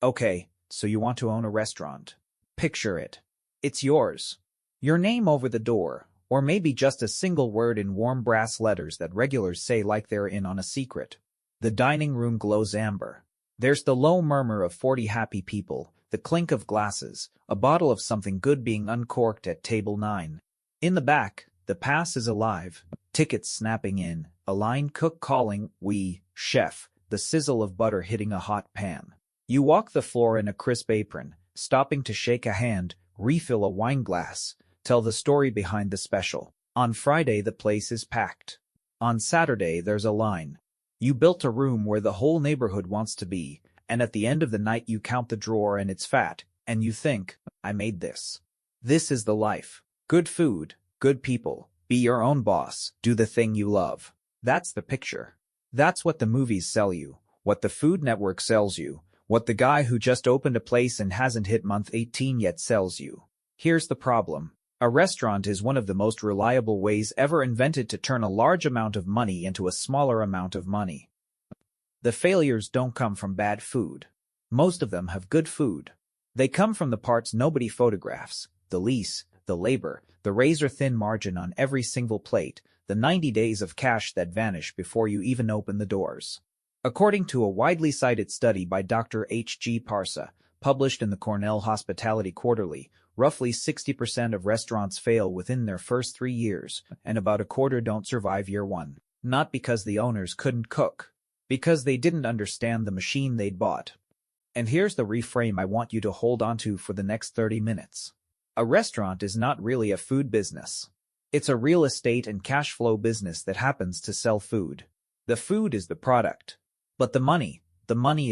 Okay, so you want to own a restaurant. Picture it. It's yours. Your name over the door, or maybe just a single word in warm brass letters that regulars say like they're in on a secret. The dining room glows amber. There's the low murmur of 40 happy people, the clink of glasses, a bottle of something good being uncorked at table 9. In the back, the pass is alive, tickets snapping in, a line cook calling, "Oui, chef," the sizzle of butter hitting a hot pan. You walk the floor in a crisp apron, stopping to shake a hand, refill a wine glass, tell the story behind the special. On Friday the place is packed. On Saturday there's a line. You built a room where the whole neighborhood wants to be, and at the end of the night you count the drawer and it's fat, and you think, I made this. This is the life. Good food, good people, be your own boss, do the thing you love. That's the picture. That's what the movies sell you, what the Food Network sells you, what the guy who just opened a place and hasn't hit month 18 yet sells you. Here's the problem. A restaurant is one of the most reliable ways ever invented to turn a large amount of money into a smaller amount of money. The failures don't come from bad food. Most of them have good food. They come from the parts nobody photographs, the lease, the labor, the razor-thin margin on every single plate, the 90 days of cash that vanish before you even open the doors. According to a widely cited study by Dr. H.G. Parsa, published in the Cornell Hospitality Quarterly, roughly 60% of restaurants fail within their first 3 years, and about a quarter don't survive year 1. Not because the owners couldn't cook, because they didn't understand the machine they'd bought. And here's the reframe I want you to hold onto for the next 30 minutes. A restaurant is not really a food business. It's a real estate and cash flow business that happens to sell food. The food is the product. But the money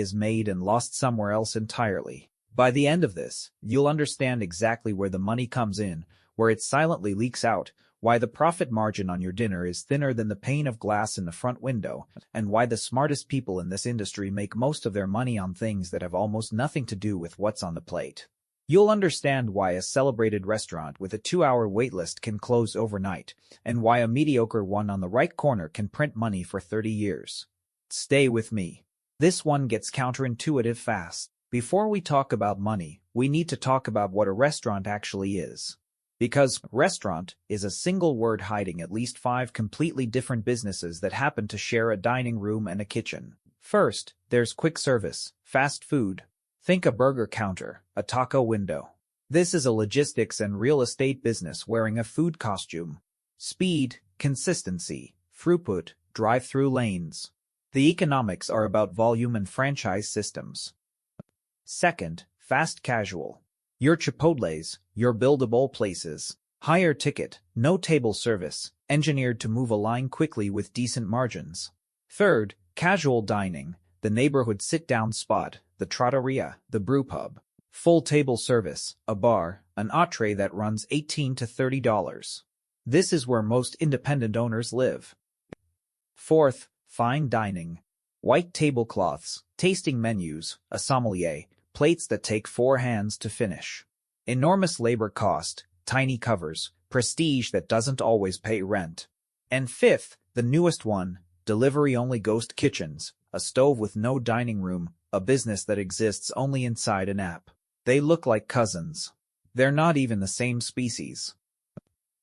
is made and lost somewhere else entirely. By the end of this, you'll understand exactly where the money comes in, where it silently leaks out, why the profit margin on your dinner is thinner than the pane of glass in the front window, and why the smartest people in this industry make most of their money on things that have almost nothing to do with what's on the plate. You'll understand why a celebrated restaurant with a 2-hour waitlist can close overnight, and why a mediocre one on the right corner can print money for 30 years. Stay with me. This one gets counterintuitive fast. Before we talk about money, we need to talk about what a restaurant actually is. Because restaurant is a single word hiding at least 5 completely different businesses that happen to share a dining room and a kitchen. First, there's quick service, fast food. Think a burger counter, a taco window. This is a logistics and real estate business wearing a food costume. Speed, consistency, throughput, drive-through lanes. The economics are about volume and franchise systems. Second, fast casual. Your Chipotles, your buildable places. Higher ticket, no table service, engineered to move a line quickly with decent margins. Third, casual dining, the neighborhood sit-down spot, the trattoria, the brewpub. Full table service, a bar, an entree that runs $18 to $30. This is where most independent owners live. Fourth, fine dining. White tablecloths, tasting menus, a sommelier, plates that take 4 hands to finish. Enormous labor cost, tiny covers, prestige that doesn't always pay rent. And fifth, the newest one, delivery-only ghost kitchens, a stove with no dining room, a business that exists only inside an app. They look like cousins. They're not even the same species.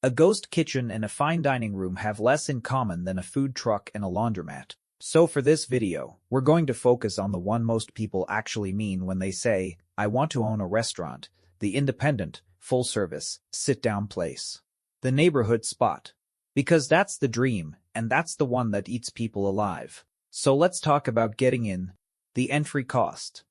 A ghost kitchen and a fine dining room have less in common than a food truck and a laundromat. So for this video, we're going to focus on the one most people actually mean when they say, I want to own a restaurant, the independent, full-service, sit-down place. The neighborhood spot. Because that's the dream, and that's the one that eats people alive. So let's talk about getting in. The entry cost.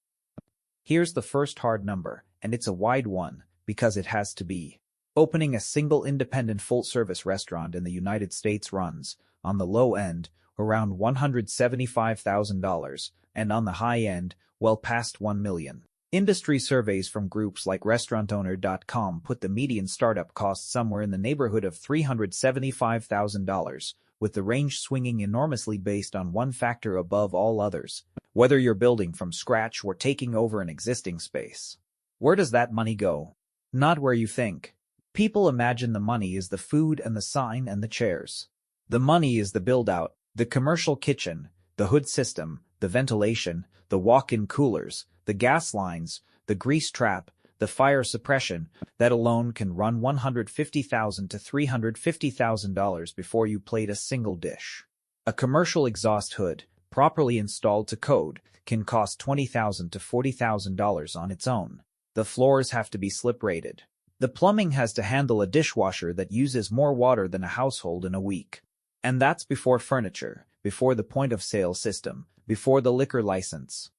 Here's the first hard number, and it's a wide one, because it has to be. Opening a single independent full-service restaurant in the United States runs, on the low end, around $175,000, and on the high end, well past $1 million. Industry surveys from groups like RestaurantOwner.com put the median startup cost somewhere in the neighborhood of $375,000, with the range swinging enormously based on one factor above all others, whether you're building from scratch or taking over an existing space. Where does that money go? Not where you think. People imagine the money is the food and the sign and the chairs. The money is the build-out, the commercial kitchen, the hood system, the ventilation, the walk-in coolers, the gas lines, the grease trap, the fire suppression, that alone can run $150,000 to $350,000 before you plate a single dish. A commercial exhaust hood, properly installed to code, can cost $20,000 to $40,000 on its own. The floors have to be slip-rated. The plumbing has to handle a dishwasher that uses more water than a household in a week. And that's before furniture, before the point-of-sale system, before the liquor license.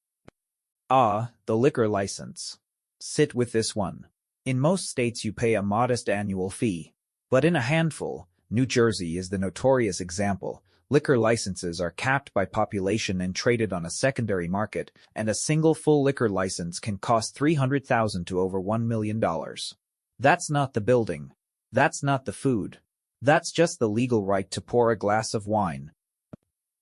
The liquor license. Sit with this one. In most states you pay a modest annual fee. But in a handful, New Jersey is the notorious example, liquor licenses are capped by population and traded on a secondary market, and a single full liquor license can cost $300,000 to over $1 million. That's not the building. That's not the food. That's just the legal right to pour a glass of wine.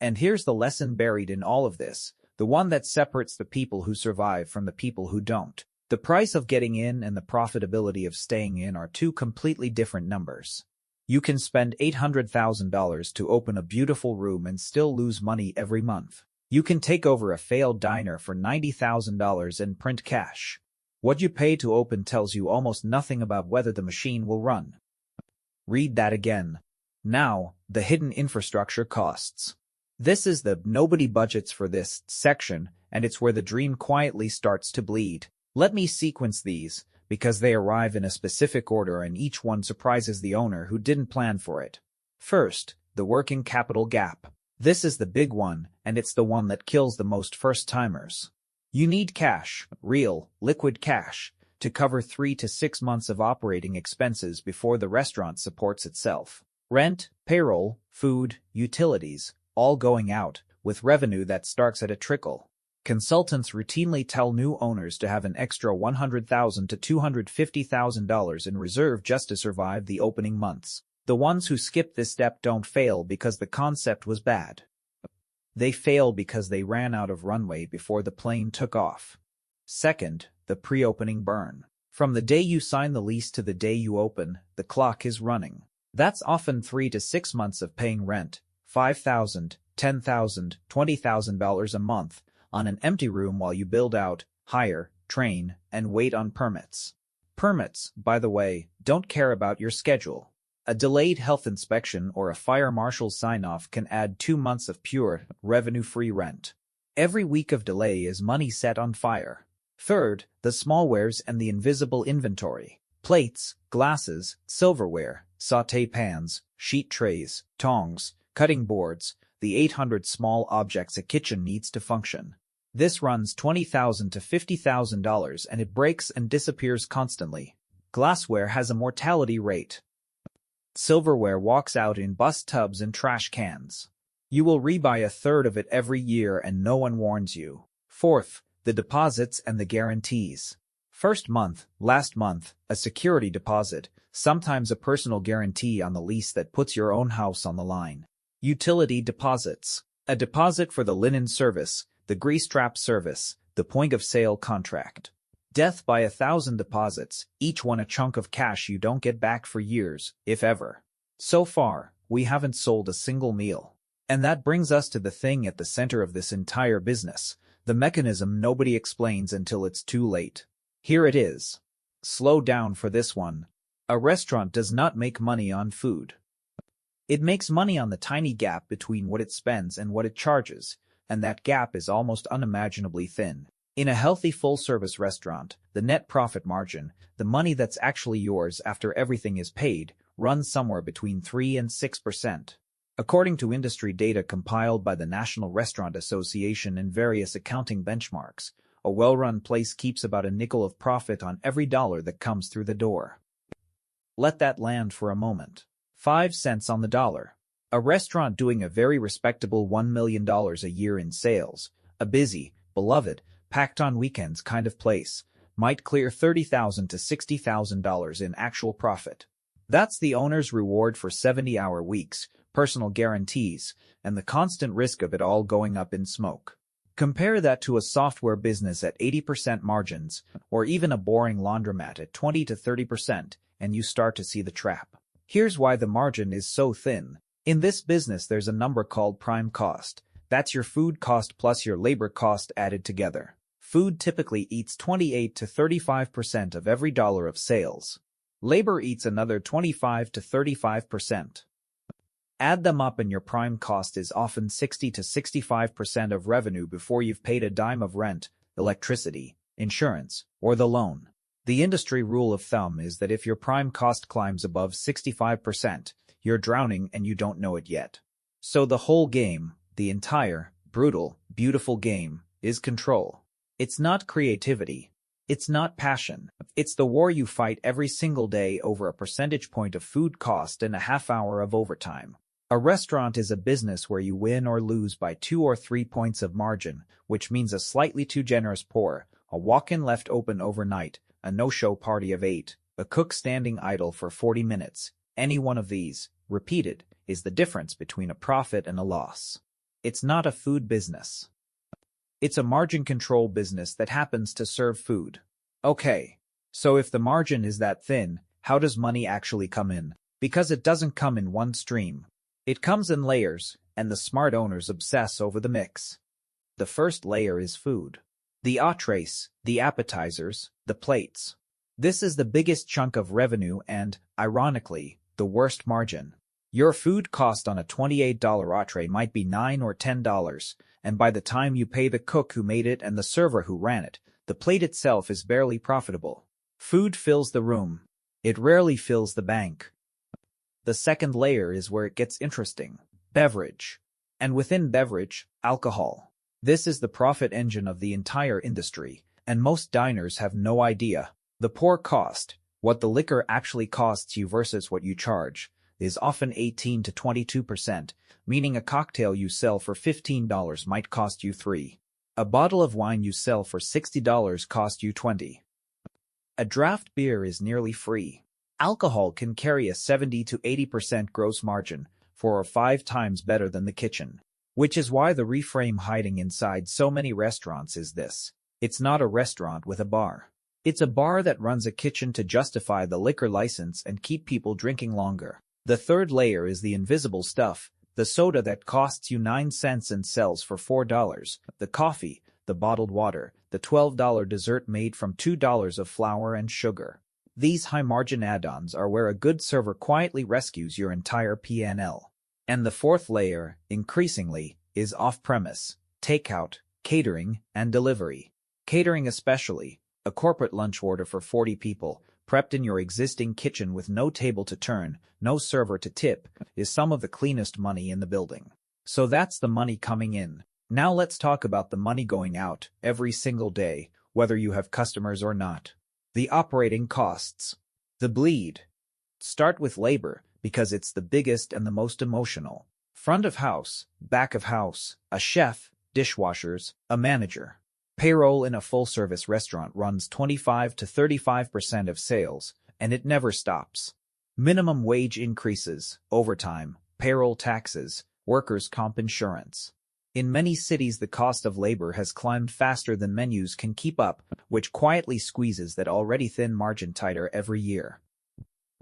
And here's the lesson buried in all of this, the one that separates the people who survive from the people who don't. The price of getting in and the profitability of staying in are two completely different numbers. You can spend $800,000 to open a beautiful room and still lose money every month. You can take over a failed diner for $90,000 and print cash. What you pay to open tells you almost nothing about whether the machine will run. Read that again. Now, the hidden infrastructure costs. This is the nobody budgets for this section, and it's where the dream quietly starts to bleed. Let me sequence these, because they arrive in a specific order and each one surprises the owner who didn't plan for it. First, the working capital gap. This is the big one, and it's the one that kills the most first-timers. You need cash, real, liquid cash, to cover 3 to 6 months of operating expenses before the restaurant supports itself. Rent, payroll, food, utilities, all going out, with revenue that starts at a trickle. Consultants routinely tell new owners to have an extra $100,000 to $250,000 in reserve just to survive the opening months. The ones who skip this step don't fail because the concept was bad. They fail because they ran out of runway before the plane took off. Second, the pre-opening burn. From the day you sign the lease to the day you open, the clock is running. That's often 3 to 6 months of paying rent, $5,000, $10,000, $20,000 a month, on an empty room while you build out, hire, train, and wait on permits. Permits, by the way, don't care about your schedule. A delayed health inspection or a fire marshal's sign-off can add 2 months of pure, revenue-free rent. Every week of delay is money set on fire. Third, the smallwares and the invisible inventory. Plates, glasses, silverware, sauté pans, sheet trays, tongs, cutting boards, the 800 small objects a kitchen needs to function. This runs $20,000 to $50,000 and it breaks and disappears constantly. Glassware has a mortality rate. Silverware walks out in bus tubs and trash cans. You will rebuy a third of it every year and no one warns you. Fourth, the deposits and the guarantees. First month, last month, a security deposit, sometimes a personal guarantee on the lease that puts your own house on the line. Utility deposits. A deposit for the linen service, the grease trap service, the point-of-sale contract. Death by 1,000 deposits, each one a chunk of cash you don't get back for years, if ever. So far, we haven't sold a single meal. And that brings us to the thing at the center of this entire business, the mechanism nobody explains until it's too late. Here it is. Slow down for this one. A restaurant does not make money on food. It makes money on the tiny gap between what it spends and what it charges, and that gap is almost unimaginably thin. In a healthy full-service restaurant, the net profit margin, the money that's actually yours after everything is paid, runs somewhere between 3 and 6%. According to industry data compiled by the National Restaurant Association and various accounting benchmarks, a well-run place keeps about a nickel of profit on every dollar that comes through the door. Let that land for a moment. 5 cents on the dollar. A restaurant doing a very respectable $1 million a year in sales, a busy, beloved, packed-on weekends kind of place, might clear $30,000 to $60,000 in actual profit. That's the owner's reward for 70-hour weeks, personal guarantees, and the constant risk of it all going up in smoke. Compare that to a software business at 80% margins, or even a boring laundromat at 20 to 30%, and you start to see the trap. Here's why the margin is so thin. In this business there's a number called prime cost. That's your food cost plus your labor cost added together. Food typically eats 28 to 35% of every dollar of sales. Labor eats another 25 to 35%. Add them up and your prime cost is often 60 to 65% of revenue before you've paid a dime of rent, electricity, insurance, or the loan. The industry rule of thumb is that if your prime cost climbs above 65%, you're drowning and you don't know it yet. So the whole game, the entire, brutal, beautiful game, is control. It's not creativity. It's not passion. It's the war you fight every single day over a percentage point of food cost and a half hour of overtime. A restaurant is a business where you win or lose by 2 or 3 points of margin, which means a slightly too generous pour, a walk-in left open overnight, a no-show party of 8, a cook standing idle for 40 minutes. Any one of these, repeated, is the difference between a profit and a loss. It's not a food business. It's a margin control business that happens to serve food. Okay, so if the margin is that thin, how does money actually come in? Because it doesn't come in one stream. It comes in layers, and the smart owners obsess over the mix. The first layer is food. The entrees, the appetizers, the plates. This is the biggest chunk of revenue and, ironically, the worst margin. Your food cost on a $28 entree might be $9 or $10, and by the time you pay the cook who made it and the server who ran it, the plate itself is barely profitable. Food fills the room. It rarely fills the bank. The second layer is where it gets interesting. Beverage. And within beverage, alcohol. This is the profit engine of the entire industry, and most diners have no idea. The pour cost, what the liquor actually costs you versus what you charge, is often 18 to 22%, meaning a cocktail you sell for $15 might cost you $3. A bottle of wine you sell for $60 cost you $20. A draft beer is nearly free. Alcohol can carry a 70 to 80% gross margin, 4 or 5 times better than the kitchen. Which is why the reframe hiding inside so many restaurants is this. It's not a restaurant with a bar. It's a bar that runs a kitchen to justify the liquor license and keep people drinking longer. The third layer is the invisible stuff, the soda that costs you 9 cents and sells for $4, the coffee, the bottled water, the $12 dessert made from $2 of flour and sugar. These high-margin add-ons are where a good server quietly rescues your entire P&L. And the fourth layer, increasingly, is off-premise, takeout, catering, and delivery. Catering especially, a corporate lunch order for 40 people, prepped in your existing kitchen with no table to turn, no server to tip, is some of the cleanest money in the building. So that's the money coming in. Now let's talk about the money going out every single day, whether you have customers or not. The operating costs. The bleed. Start with labor, because it's the biggest and the most emotional. Front of house, back of house, a chef, dishwashers, a manager. Payroll in a full-service restaurant runs 25 to 35% of sales, and it never stops. Minimum wage increases, overtime, payroll taxes, workers' comp insurance. In many cities, the cost of labor has climbed faster than menus can keep up, which quietly squeezes that already thin margin tighter every year.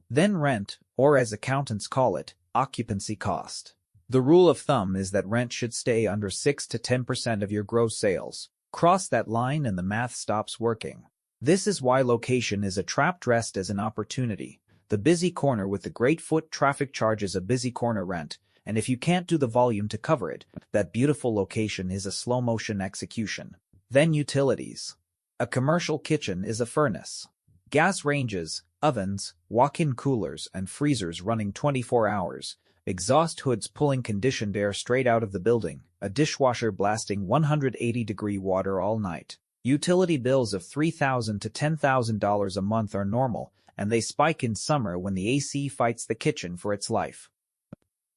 Then rent, or as accountants call it, occupancy cost. The rule of thumb is that rent should stay under 6 to 10% of your gross sales. Cross that line and the math stops working. This is why location is a trap dressed as an opportunity. The busy corner with the great foot traffic charges a busy corner rent, and if you can't do the volume to cover it, that beautiful location is a slow-motion execution. Then utilities. A commercial kitchen is a furnace. Gas ranges, ovens, walk-in coolers, and freezers running 24 hours, exhaust hoods pulling conditioned air straight out of the building, a dishwasher blasting 180-degree water all night. Utility bills of $3,000 to $10,000 a month are normal, and they spike in summer when the AC fights the kitchen for its life.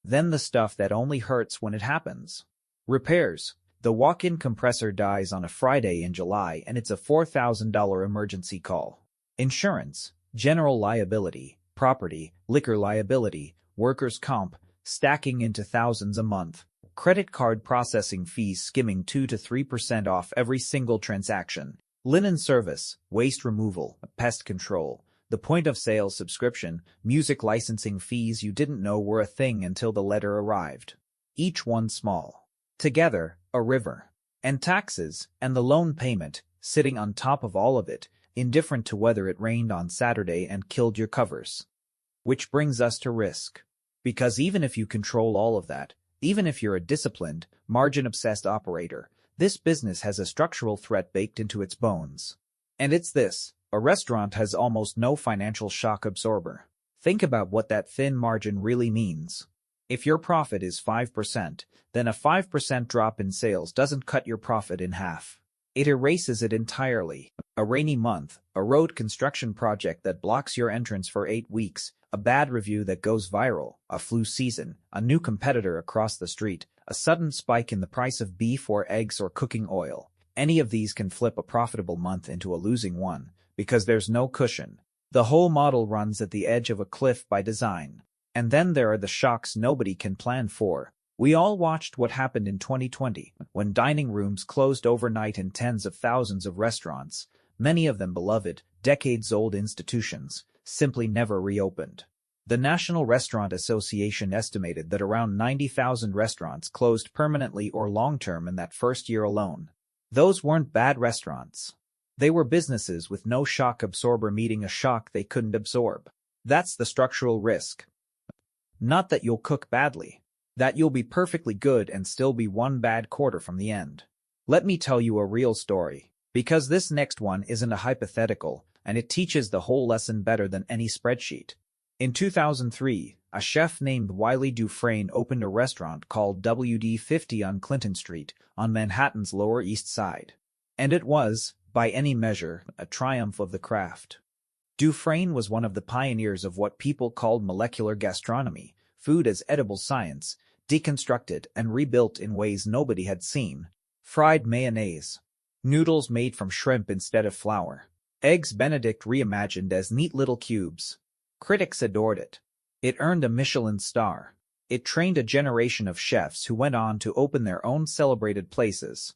Then the stuff that only hurts when it happens. Repairs. The walk-in compressor dies on a Friday in July and it's a $4,000 emergency call. Insurance, general liability, property, liquor liability, workers' comp, stacking into thousands a month. Credit card processing fees skimming 2 to 3% off every single transaction. Linen service, waste removal, pest control, the point-of-sale subscription, music licensing fees you didn't know were a thing until the letter arrived. Each one small. Together, a river. And taxes, and the loan payment, sitting on top of all of it, indifferent to whether it rained on Saturday and killed your covers. Which brings us to risk. Because even if you control all of that, even if you're a disciplined, margin-obsessed operator, this business has a structural threat baked into its bones. And it's this: a restaurant has almost no financial shock absorber. Think about what that thin margin really means. If your profit is 5%, then a 5% drop in sales doesn't cut your profit in half. It erases it entirely. A rainy month, a road construction project that blocks your entrance for 8 weeks, a bad review that goes viral, a flu season, a new competitor across the street, a sudden spike in the price of beef or eggs or cooking oil. Any of these can flip a profitable month into a losing one, because there's no cushion. The whole model runs at the edge of a cliff by design. And then there are the shocks nobody can plan for. We all watched what happened in 2020, when dining rooms closed overnight in tens of thousands of restaurants, many of them beloved, decades-old institutions, simply never reopened. The National Restaurant Association estimated that around 90,000 restaurants closed permanently or long-term in that first year alone. Those weren't bad restaurants. They were businesses with no shock absorber meeting a shock they couldn't absorb. That's the structural risk. Not that you'll cook badly. That you'll be perfectly good and still be one bad quarter from the end. Let me tell you a real story, because this next one isn't a hypothetical, and it teaches the whole lesson better than any spreadsheet. In 2003, a chef named Wiley Dufresne opened a restaurant called WD-50 on Clinton Street, on Manhattan's Lower East Side. And it was, by any measure, a triumph of the craft. Dufresne was one of the pioneers of what people called molecular gastronomy, food as edible science, deconstructed and rebuilt in ways nobody had seen. Fried mayonnaise, noodles made from shrimp instead of flour, eggs Benedict reimagined as neat little cubes. Critics adored it. It earned a Michelin star. It trained a generation of chefs who went on to open their own celebrated places.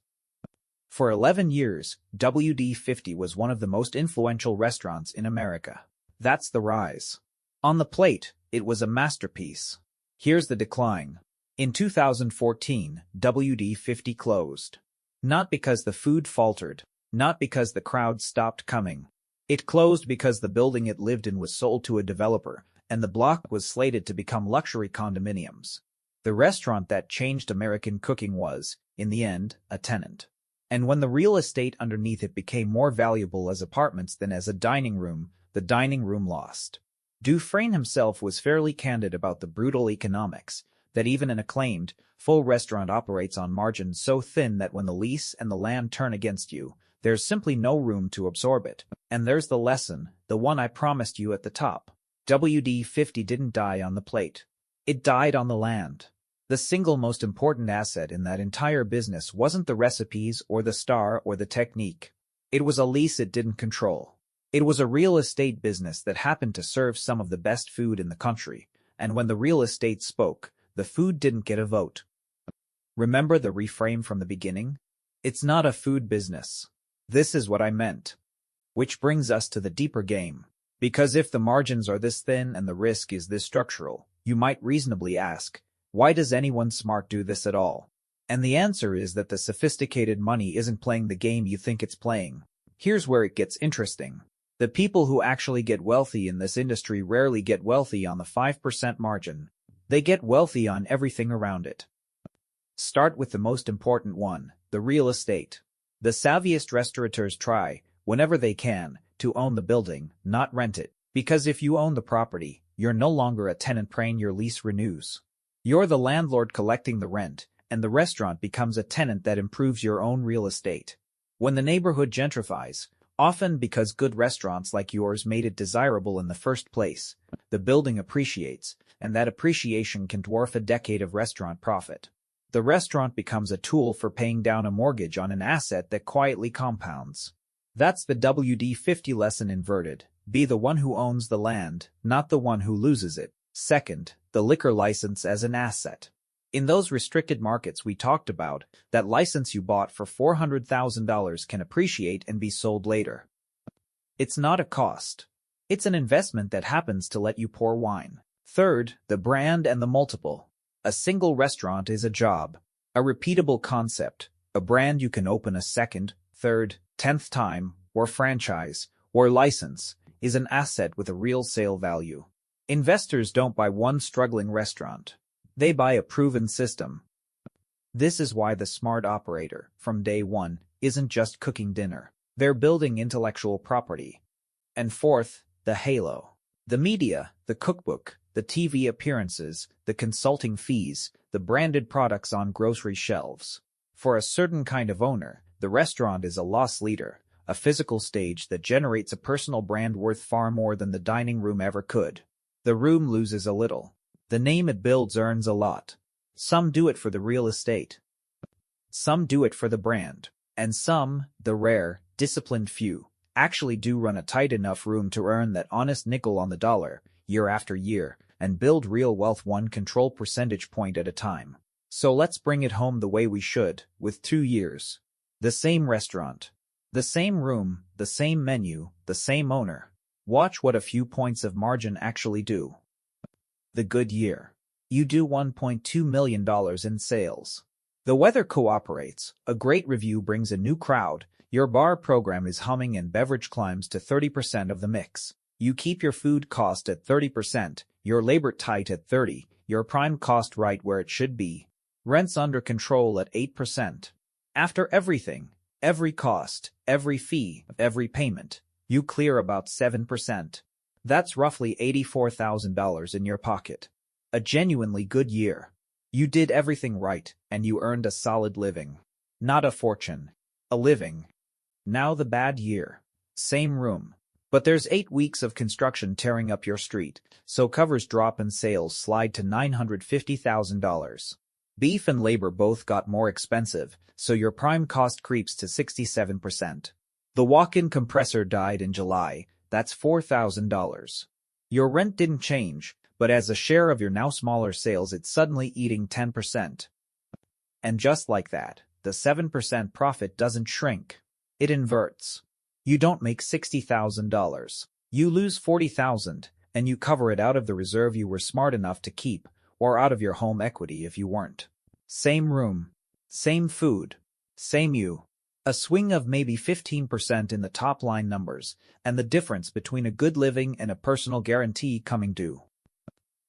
For 11 years, WD-50 was one of the most influential restaurants in America. That's the rise. On the plate, it was a masterpiece. Here's the decline. In 2014, WD-50 closed. Not because the food faltered, not because the crowd stopped coming. It closed because the building it lived in was sold to a developer, and the block was slated to become luxury condominiums. The restaurant that changed American cooking was, in the end, a tenant. And when the real estate underneath it became more valuable as apartments than as a dining room, the dining room lost. Dufresne himself was fairly candid about the brutal economics, that even an acclaimed, full restaurant operates on margins so thin that when the lease and the land turn against you, there's simply no room to absorb it. And there's the lesson, the one I promised you at the top. WD-50 didn't die on the plate. It died on the land. The single most important asset in that entire business wasn't the recipes or the star or the technique. It was a lease it didn't control. It was a real estate business that happened to serve some of the best food in the country, and when the real estate spoke, the food didn't get a vote. Remember the reframe from the beginning? It's not a food business. This is what I meant. Which brings us to the deeper game. Because if the margins are this thin and the risk is this structural, you might reasonably ask, why does anyone smart do this at all? And the answer is that the sophisticated money isn't playing the game you think it's playing. Here's where it gets interesting. The people who actually get wealthy in this industry rarely get wealthy on the 5% margin. They get wealthy on everything around it. Start with the most important one, the real estate. The savviest restaurateurs try, whenever they can, to own the building, not rent it. Because if you own the property, you're no longer a tenant praying your lease renews. You're the landlord collecting the rent, and the restaurant becomes a tenant that improves your own real estate. When the neighborhood gentrifies, often because good restaurants like yours made it desirable in the first place, the building appreciates, and that appreciation can dwarf a decade of restaurant profit. The restaurant becomes a tool for paying down a mortgage on an asset that quietly compounds. That's the WD-50 lesson inverted. Be the one who owns the land, not the one who loses it. Second, the liquor license as an asset. In those restricted markets we talked about, that license you bought for $400,000 can appreciate and be sold later. It's not a cost. It's an investment that happens to let you pour wine. Third, the brand and the multiple. A single restaurant is a job, a repeatable concept, a brand you can open a second, third, 10th time, or franchise, or license, is an asset with a real sale value. Investors don't buy one struggling restaurant. They buy a proven system. This is why the smart operator, from day one, isn't just cooking dinner. They're building intellectual property. And fourth, the halo. The media, the cookbook, the TV appearances, the consulting fees, the branded products on grocery shelves. For a certain kind of owner, the restaurant is a loss leader, a physical stage that generates a personal brand worth far more than the dining room ever could. The room loses a little. The name it builds earns a lot. Some do it for the real estate. Some do it for the brand. And some, the rare, disciplined few, actually do run a tight enough room to earn that honest nickel on the dollar, year after year, and build real wealth one control percentage point at a time. So let's bring it home the way we should, with 2 years. The same restaurant. The same room, the same menu, the same owner. Watch what a few points of margin actually do. The good year. You do $1.2 million in sales. The weather cooperates, a great review brings a new crowd, your bar program is humming and beverage climbs to 30% of the mix. You keep your food cost at 30%, your labor tight at 30%, your prime cost right where it should be. Rents under control at 8%. After everything, every cost, every fee, every payment, you clear about 7%. That's roughly $84,000 in your pocket. A genuinely good year. You did everything right, and you earned a solid living. Not a fortune. A living. Now the bad year. Same room. But there's 8 weeks of construction tearing up your street, so covers drop and sales slide to $950,000. Beef and labor both got more expensive, so your prime cost creeps to 67%. The walk-in compressor died in July, that's $4,000. Your rent didn't change, but as a share of your now smaller sales it's suddenly eating 10%. And just like that, the 7% profit doesn't shrink. It inverts. You don't make $60,000. You lose $40,000, and you cover it out of the reserve you were smart enough to keep, or out of your home equity if you weren't. Same room. Same food. Same you. A swing of maybe 15% in the top-line numbers, and the difference between a good living and a personal guarantee coming due.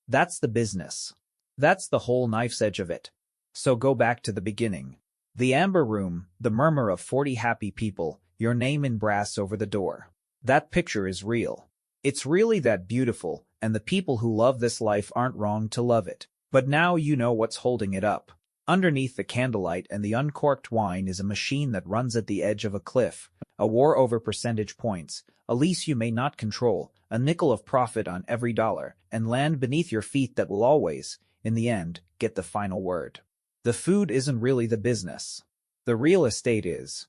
That's the business. That's the whole knife's edge of it. So go back to the beginning. The amber room, the murmur of 40 happy people, your name in brass over the door. That picture is real. It's really that beautiful, and the people who love this life aren't wrong to love it. But now you know what's holding it up. Underneath the candlelight and the uncorked wine is a machine that runs at the edge of a cliff, a war over percentage points, a lease you may not control, a nickel of profit on every dollar, and land beneath your feet that will always, in the end, get the final word. The food isn't really the business. The real estate is.